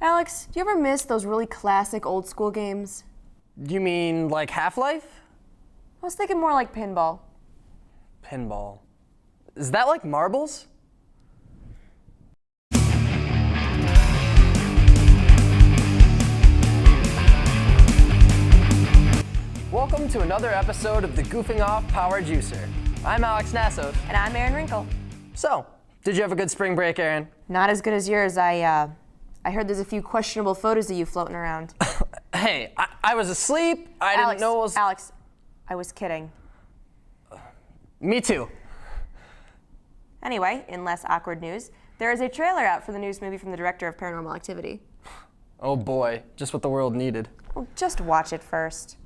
Alex, do you ever miss those really classic old school games? You mean like Half-Life? I was thinking more like Pinball. Pinball. Is that like marbles? Welcome to another episode of the Goofing Off Power Juicer. I'm Alex Nassos. And I'm Erin Wrinkle. So, did you have a good spring break, Erin? Not as good as yours. I heard there's a few questionable photos of you floating around. Hey, I was asleep. I didn't know it was... Alex, I was kidding. Me too. Anyway, in less awkward news, there is a trailer out for the newest movie from the director of Paranormal Activity. Oh boy, just what the world needed. Well, just watch it first.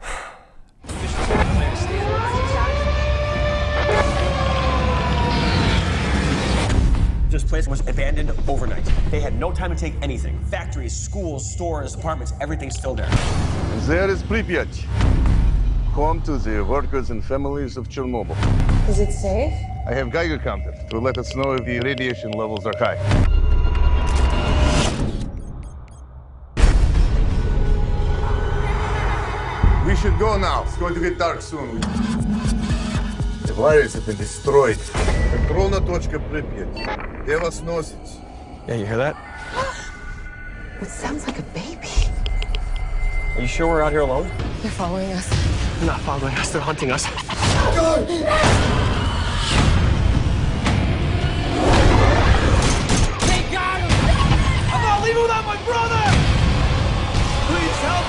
This place was abandoned overnight. They had no time to take anything. Factories, schools, stores, apartments, everything's still there. And there is Pripyat, home to the workers and families of Chernobyl. Is it safe? I have Geiger counter to let us know if the radiation levels are high. We should go now. It's going to get dark soon. The wires have been destroyed. Контрольная точка Pripyat. Где вас носит? Yeah, you hear that? It sounds like a baby. Are you sure we're out here alone? They're following us. They're not following us, they're hunting us. They got him! I'm not leaving without my brother! Please help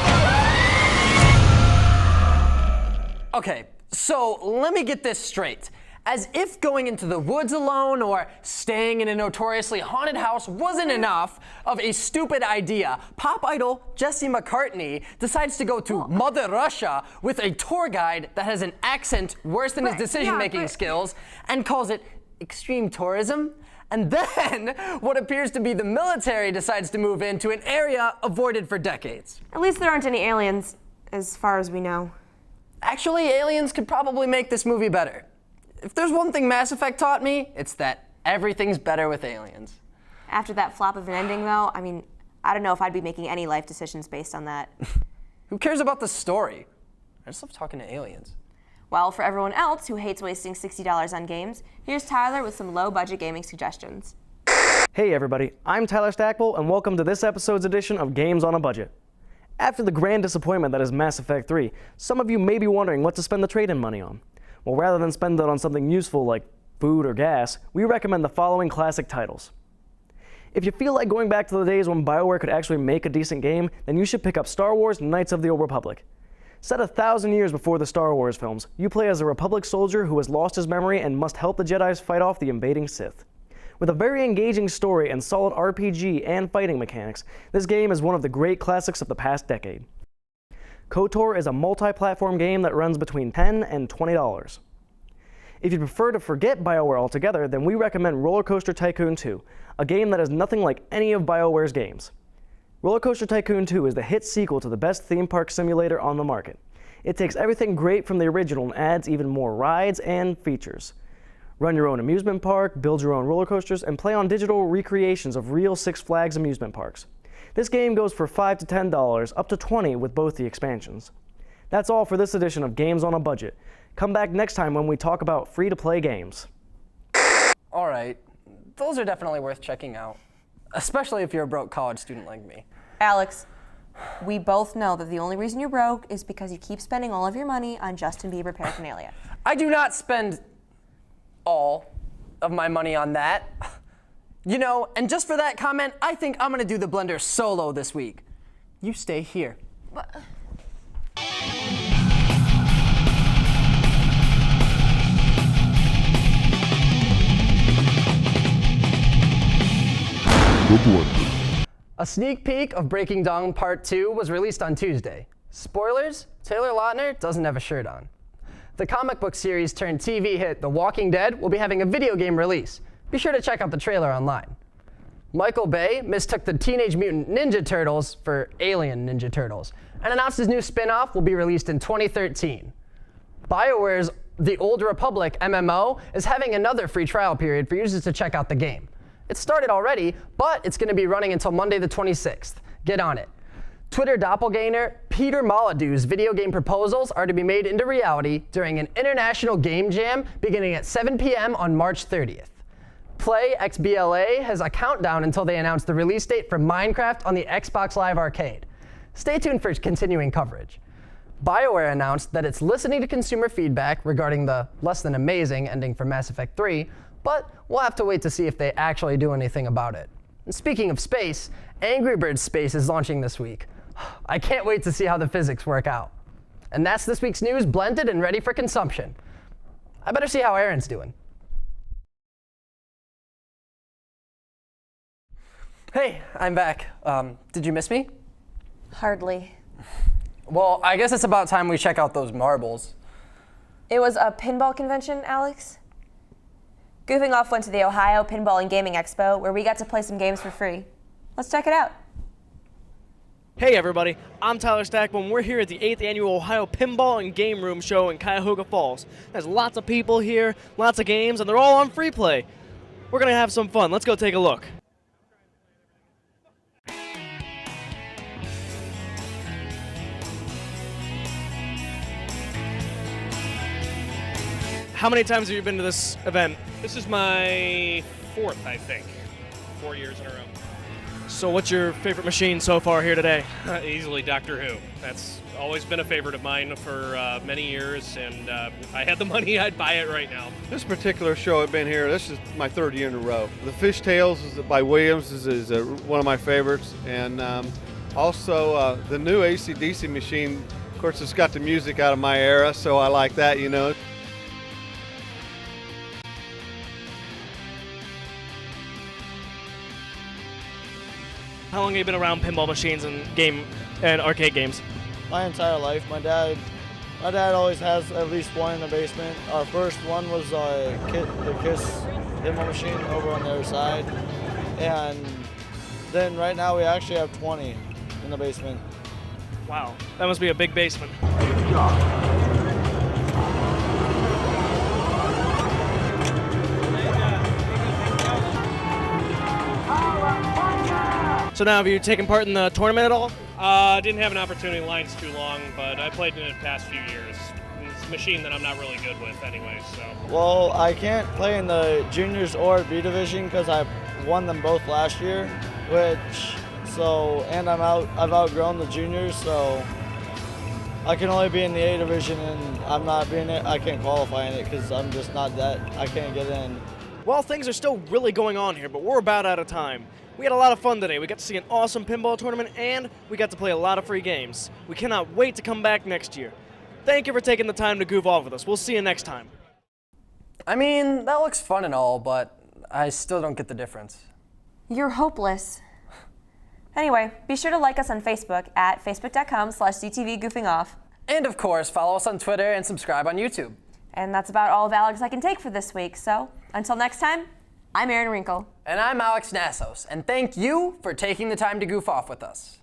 us! Okay, so let me get this straight. As if going into the woods alone or staying in a notoriously haunted house wasn't enough of a stupid idea, pop idol Jesse McCartney decides to go to Mother Russia with a tour guide that has an accent worse than his decision-making skills and calls it extreme tourism. And then what appears to be the military decides to move into an area avoided for decades. At least there aren't any aliens, as far as we know. Actually, aliens could probably make this movie better. If there's one thing Mass Effect taught me, it's that everything's better with aliens. After that flop of an ending, though, I mean, I don't know if I'd be making any life decisions based on that. Who cares about the story? I just love talking to aliens. Well, for everyone else who hates wasting $60 on games, here's Tyler with some low-budget gaming suggestions. Hey everybody, I'm Tyler Stackpole, and welcome to this episode's edition of Games on a Budget. After the grand disappointment that is Mass Effect 3, some of you may be wondering what to spend the trade-in money on. Well, rather than spend it on something useful like food or gas, we recommend the following classic titles. If you feel like going back to the days when BioWare could actually make a decent game, then you should pick up Star Wars Knights of the Old Republic. Set 1,000 years before the Star Wars films, you play as a Republic soldier who has lost his memory and must help the Jedis fight off the invading Sith. With a very engaging story and solid RPG and fighting mechanics, this game is one of the great classics of the past decade. KOTOR is a multi-platform game that runs between $10 and $20. If you prefer to forget BioWare altogether, then we recommend Roller Coaster Tycoon 2, a game that is nothing like any of BioWare's games. Roller Coaster Tycoon 2 is the hit sequel to the best theme park simulator on the market. It takes everything great from the original and adds even more rides and features. Run your own amusement park, build your own roller coasters, and play on digital recreations of real Six Flags amusement parks. This game goes for $5 to $10, up to $20 with both the expansions. That's all for this edition of Games on a Budget. Come back next time when we talk about free-to-play games. All right, those are definitely worth checking out, especially if you're a broke college student like me. Alex, we both know that the only reason you're broke is because you keep spending all of your money on Justin Bieber paraphernalia. I do not spend all of my money on that. You know, and just for that comment, I think I'm gonna do the blender solo this week. You stay here. What? A sneak peek of Breaking Dawn Part 2 was released on Tuesday. Spoilers, Taylor Lautner doesn't have a shirt on. The comic book series turned TV hit The Walking Dead will be having a video game release. Be sure to check out the trailer online. Michael Bay mistook the Teenage Mutant Ninja Turtles for Alien Ninja Turtles and announced his new spin-off will be released in 2013. BioWare's The Old Republic MMO is having another free trial period for users to check out the game. It started already, but it's going to be running until Monday the 26th. Get on it. Twitter doppelganger Peter Molyneux's video game proposals are to be made into reality during an international game jam beginning at 7 p.m. on March 30th. Play XBLA has a countdown until they announce the release date for Minecraft on the Xbox Live Arcade. Stay tuned for continuing coverage. BioWare announced that it's listening to consumer feedback regarding the less than amazing ending for Mass Effect 3, but we'll have to wait to see if they actually do anything about it. And speaking of space, Angry Birds Space is launching this week. I can't wait to see how the physics work out. And that's this week's news, blended and ready for consumption. I better see how Aaron's doing. Hey, I'm back. Did you miss me? Hardly. Well, I guess it's about time we check out those marbles. It was a pinball convention, Alex? Goofing Off went to the Ohio Pinball and Gaming Expo, where we got to play some games for free. Let's check it out. Hey everybody, I'm Tyler Stackman, and we're here at the 8th Annual Ohio Pinball and Game Room Show in Cuyahoga Falls. There's lots of people here, lots of games, and they're all on free play. We're gonna have some fun. Let's go take a look. How many times have you been to this event? This is my fourth, I think. 4 years in a row. So what's your favorite machine so far here today? Easily Doctor Who. That's always been a favorite of mine for many years, and if I had the money, I'd buy it right now. This particular show I've been here, this is my third year in a row. The Fishtails by Williams is one of my favorites, and also the new AC/DC machine. Of course, it's got the music out of my era, so I like that, you know. How long have you been around pinball machines and arcade games? My entire life. My dad always has at least one in the basement. Our first one was the KISS pinball machine over on the other side, and then right now we actually have 20 in the basement. Wow, that must be a big basement. So now, have you taken part in the tournament at all? Didn't have an opportunity. Line's too long, but I played in it the past few years. It's a machine that I'm not really good with anyway, so. Well, I can't play in the juniors or B division because I won them both last year, and I've outgrown the juniors, so I can only be in the A division, and I can't qualify in it because I'm just not that, I can't get in. Well, things are still really going on here, but we're about out of time. We had a lot of fun today. We got to see an awesome pinball tournament, and we got to play a lot of free games. We cannot wait to come back next year. Thank you for taking the time to goof off with us. We'll see you next time. I mean, that looks fun and all, but I still don't get the difference. You're hopeless. Anyway, be sure to like us on Facebook at facebook.com/ZTV Goofing Off. And of course, follow us on Twitter and subscribe on YouTube. And that's about all of Alex I can take for this week. So until next time, I'm Erin Wrinkle. And I'm Alex Nassos, and thank you for taking the time to goof off with us.